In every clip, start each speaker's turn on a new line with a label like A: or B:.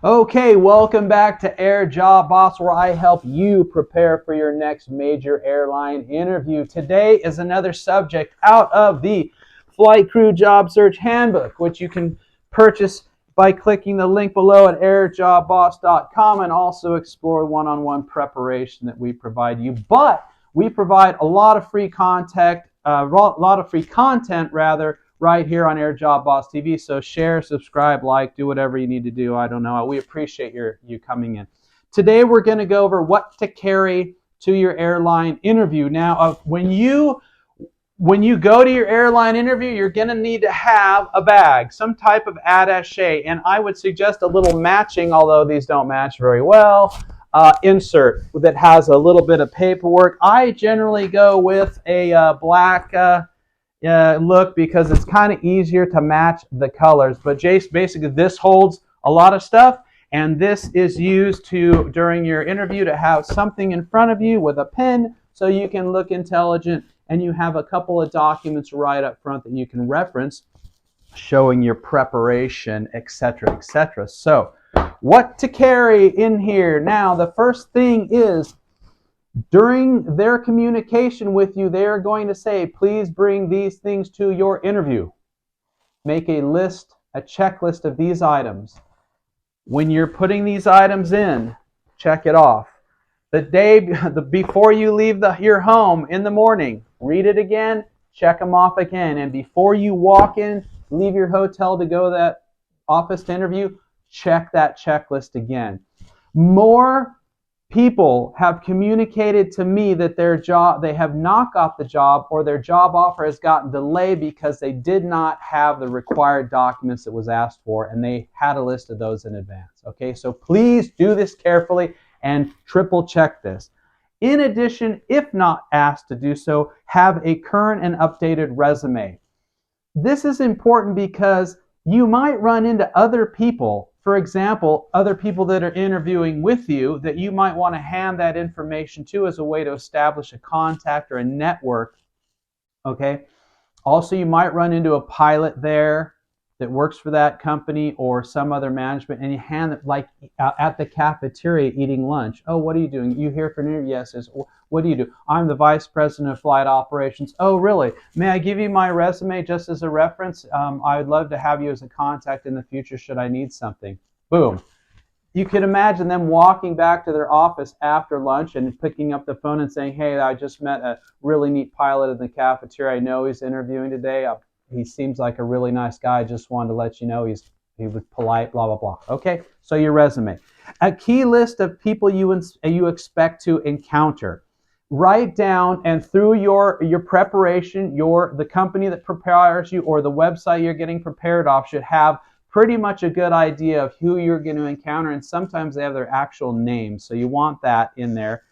A: Okay, welcome back to Air Job Boss, where I help you prepare for your next major airline interview. Today is another subject out of the Flight Crew Job Search Handbook, which you can purchase by clicking the link below at airjobboss.com and also explore one-on-one preparation that we provide you. But we provide a lot of free content, right here on Air Job Boss TV. So share, subscribe, like, do whatever you need to do. I don't know. We appreciate you coming in. Today we're going to go over what to carry to your airline interview. Now, when you go to your airline interview, you're going to need to have a bag, some type of attaché, and I would suggest a little matching, although these don't match very well, insert that has a little bit of paperwork. I generally go with a black look because it's kind of easier to match the colors. But Jace, basically this holds a lot of stuff, and this is used during your interview to have something in front of you with a pen so you can look intelligent, and you have a couple of documents right up front that you can reference showing your preparation, etc., etc. So what to carry in here. Now, the first thing is, during their communication with you, they are going to say, please bring these things to your interview. Make a list, a checklist of these items. When you're putting these items in, check it off. Before you leave your home in the morning, read it again, check them off again. And before you walk in, leave your hotel to go to that office to interview, check that checklist again. More people have communicated to me that they have not got the job, or their job offer has gotten delayed because they did not have the required documents that was asked for, and they had a list of those in advance. Okay, so please do this carefully and triple check this. In addition, if not asked to do so, have a current and updated resume. This is important because you might run into other people, for example, other people that are interviewing with you, that you might want to hand that information to as a way to establish a contact or a network. Okay. Also, you might run into a pilot there that works for that company or some other management, and you hand it, like at the cafeteria eating lunch. Oh, what are you doing? You here for an interview? Yes. What do you do? I'm the vice president of flight operations. Oh, really? May I give you my resume just as a reference? I would love to have you as a contact in the future should I need something. Boom. You can imagine them walking back to their office after lunch and picking up the phone and saying, hey, I just met a really neat pilot in the cafeteria. I know he's interviewing today. He seems like a really nice guy. I just wanted to let you know he was polite, blah, blah, blah. Okay, so your resume. A key list of people you expect to encounter. Write down, and through your preparation, the company that prepares you or the website you're getting prepared off should have pretty much a good idea of who you're going to encounter, and sometimes they have their actual names, so you want that in there.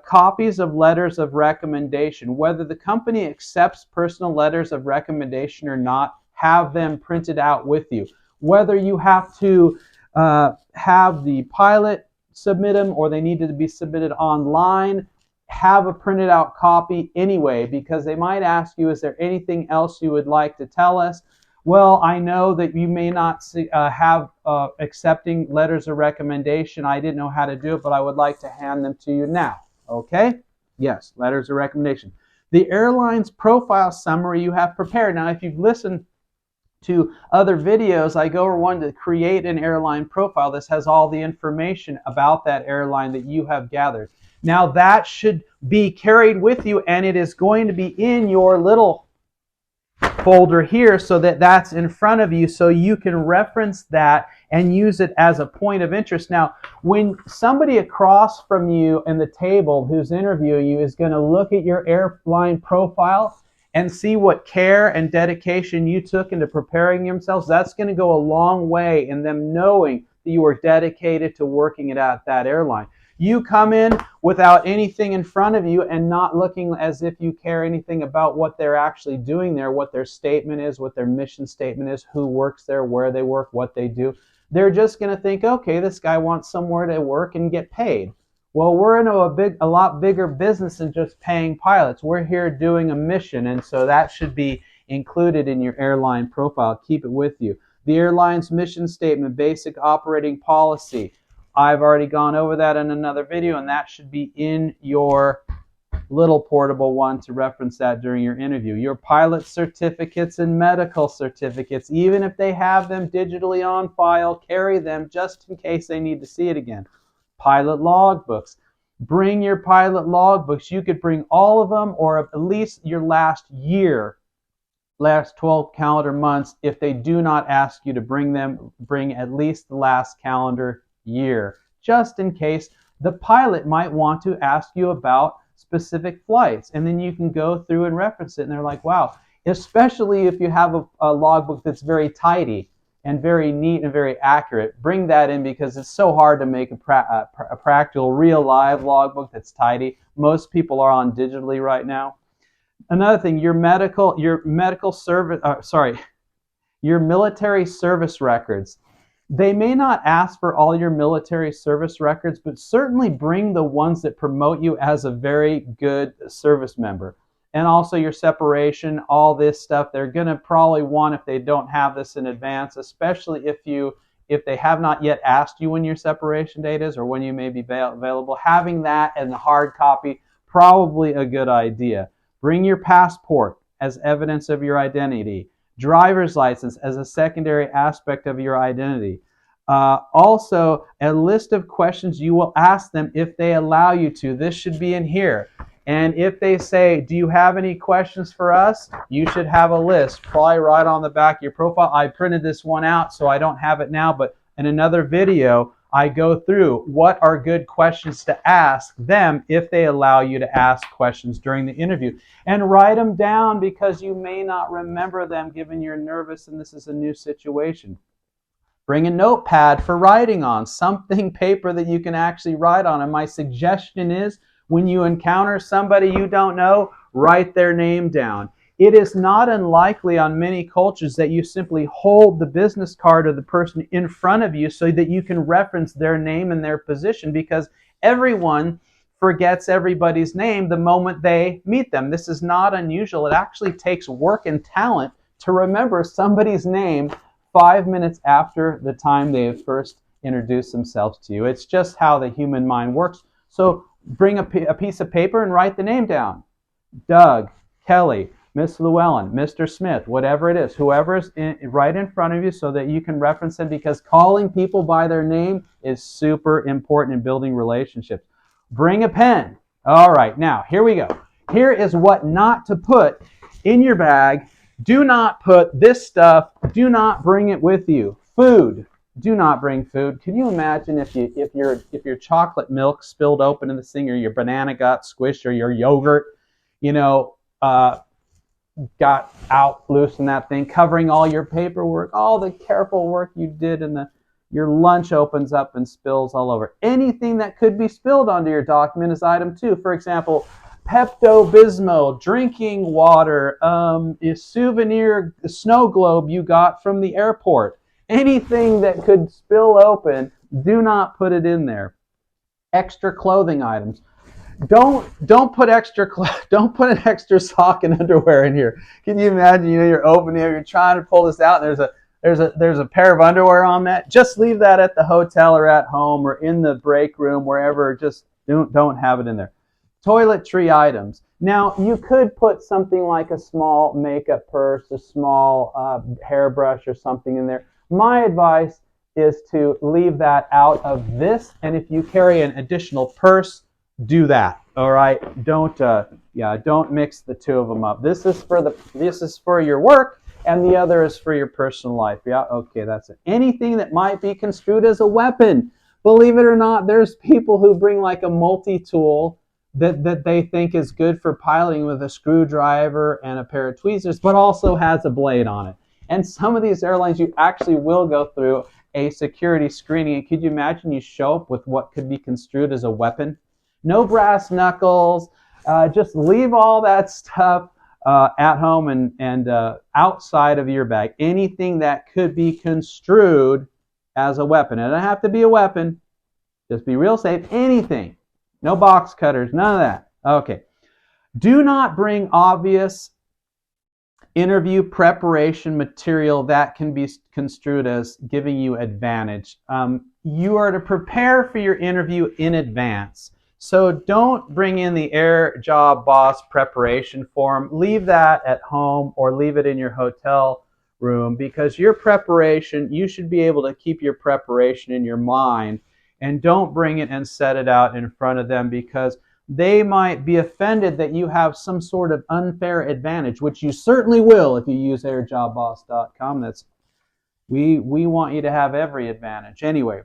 A: Copies of letters of recommendation. Whether the company accepts personal letters of recommendation or not, have them printed out with you. Whether you have to have the pilot submit them or they need to be submitted online, have a printed out copy anyway, because they might ask you, is there anything else you would like to tell us? Well, I know that you may not have accepting letters of recommendation. I didn't know how to do it, but I would like to hand them to you now. Okay? Yes, letters of recommendation. The airline's profile summary you have prepared. Now, if you've listened to other videos, I go over one to create an airline profile. This has all the information about that airline that you have gathered. Now, that should be carried with you, and it is going to be in your little folder here so that that's in front of you, so you can reference that and use it as a point of interest. Now, when somebody across from you in the table who's interviewing you is going to look at your airline profile and see what care and dedication you took into preparing themselves, that's going to go a long way in them knowing that you are dedicated to working it at that airline. You come in without anything in front of you and not looking as if you care anything about what they're actually doing there, what their statement is, what their mission statement is, who works there, where they work, what they do. They're just going to think, okay, this guy wants somewhere to work and get paid. Well, we're in a lot bigger business than just paying pilots. We're here doing a mission, and so that should be included in your airline profile. Keep it with you. The airline's mission statement, basic operating policy. I've already gone over that in another video, and that should be in your little portable one to reference that during your interview. Your pilot certificates and medical certificates, even if they have them digitally on file, carry them just in case they need to see it again. Pilot logbooks. Bring your pilot logbooks. You could bring all of them, or at least your last year, last 12 calendar months. If they do not ask you to bring them, bring at least the last calendar year, just in case the pilot might want to ask you about specific flights, and then you can go through and reference it, and they're like, wow. Especially if you have a logbook that's very tidy and very neat and very accurate, bring that in, because it's so hard to make a practical, real live logbook that's tidy. Most people are on digitally right now. Another thing, your military service records. They may not ask for all your military service records, but certainly bring the ones that promote you as a very good service member. And also your separation, all this stuff. They're going to probably want, if they don't have this in advance, especially if they have not yet asked you when your separation date is or when you may be available, having that and the hard copy, probably a good idea. Bring your passport as evidence of your identity. Driver's license as a secondary aspect of your identity. Also, a list of questions you will ask them if they allow you to. This should be in here. And if they say, do you have any questions for us? You should have a list, probably right on the back of your profile. I printed this one out, so I don't have it now, but in another video, I go through what are good questions to ask them if they allow you to ask questions during the interview. And write them down, because you may not remember them given you're nervous and this is a new situation. Bring a notepad for writing on, something paper that you can actually write on. And my suggestion is, when you encounter somebody you don't know, write their name down. It is not unlikely on many cultures that you simply hold the business card of the person in front of you so that you can reference their name and their position, because everyone forgets everybody's name the moment they meet them. This is not unusual. It actually takes work and talent to remember somebody's name 5 minutes after the time they have first introduced themselves to you. It's just how the human mind works. So bring a piece of paper and write the name down. Doug, Kelly, Miss Llewellyn, Mr. Smith, whatever it is, whoever's right in front of you, so that you can reference them, because calling people by their name is super important in building relationships. Bring a pen. All right, now here we go. Here is what not to put in your bag. Do not put this stuff. Do not bring it with you. Food. Do not bring food. Can you imagine if your chocolate milk spilled open in the thing, or your banana got squished, or your yogurt, got out loose in that thing, covering all your paperwork, all the careful work you did, and your lunch opens up and spills all over. Anything that could be spilled onto your document is item 2. For example, Pepto-Bismol, drinking water, a souvenir snow globe you got from the airport. Anything that could spill open, do not put it in there. Extra clothing items. Don't put an extra sock and underwear in here. Can you imagine? You're opening it, you're trying to pull this out, and there's a pair of underwear on that. Just leave that at the hotel or at home or in the break room, wherever. Just don't have it in there. Toiletry items. Now, you could put something like a small makeup purse, a small hairbrush or something in there. My advice is to leave that out of this, and if you carry an additional purse, do that. All right, don't mix the two of them up. This is for your work, and the other is for your personal life. Yeah, okay, that's it. Anything that might be construed as a weapon. Believe it or not, there's people who bring like a multi-tool that they think is good for piloting, with a screwdriver and a pair of tweezers, but also has a blade on it. And some of these airlines, you actually will go through a security screening. And could you imagine you show up with what could be construed as a weapon? No brass knuckles. Just leave all that stuff at home and outside of your bag. Anything that could be construed as a weapon. It doesn't have to be a weapon. Just be real safe. Anything. No box cutters. None of that. Okay. Do not bring obvious interview preparation material that can be construed as giving you advantage. You are to prepare for your interview in advance. So don't bring in the Air Job Boss preparation form. Leave that at home or leave it in your hotel room, because your preparation, you should be able to keep your preparation in your mind, and don't bring it and set it out in front of them, because they might be offended that you have some sort of unfair advantage, which you certainly will if you use airjobboss.com. We want you to have every advantage. Anyway,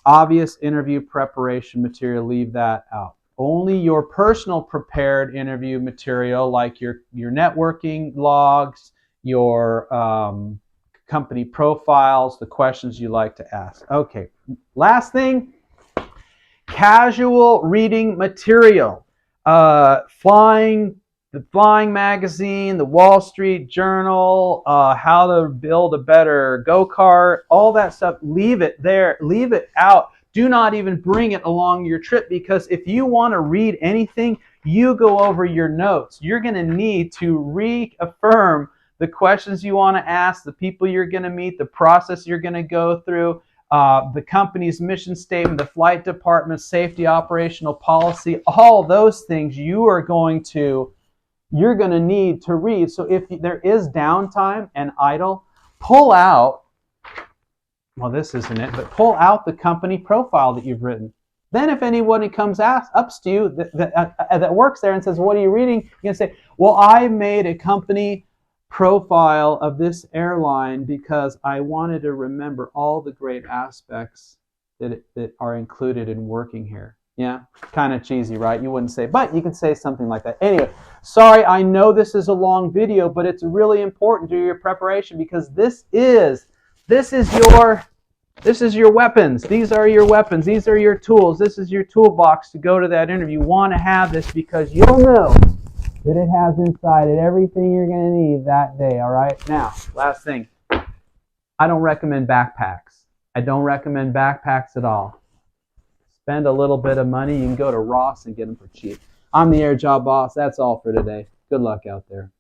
A: obvious interview preparation material, leave that out. Only your personal prepared interview material, like your networking logs, your company profiles, the questions you like to ask. Okay, last thing, casual reading material. The Flying Magazine, the Wall Street Journal, how to build a better go-kart, all that stuff, leave it there, leave it out. Do not even bring it along your trip, because if you want to read anything, you go over your notes. You're going to need to reaffirm the questions you want to ask, the people you're going to meet, the process you're going to go through, the company's mission statement, the flight department's safety operational policy, all those things you're going to need to read. So if there is downtime and idle, pull out, well, this isn't it, but pull out the company profile that you've written. Then if anybody comes up to you that works there and says, what are you reading? You can say, well, I made a company profile of this airline because I wanted to remember all the great aspects that are included in working here. Yeah, kind of cheesy, right? You wouldn't say, but you can say something like that. Anyway, sorry, I know this is a long video, but it's really important to your preparation, because this is your weapons. These are your weapons. These are your tools. This is your toolbox to go to that interview. You want to have this because you'll know that it has inside it everything you're going to need that day, all right? Now, last thing. I don't recommend backpacks. I don't recommend backpacks at all. Spend a little bit of money. You can go to Ross and get them for cheap. I'm the Air Job Boss. That's all for today. Good luck out there.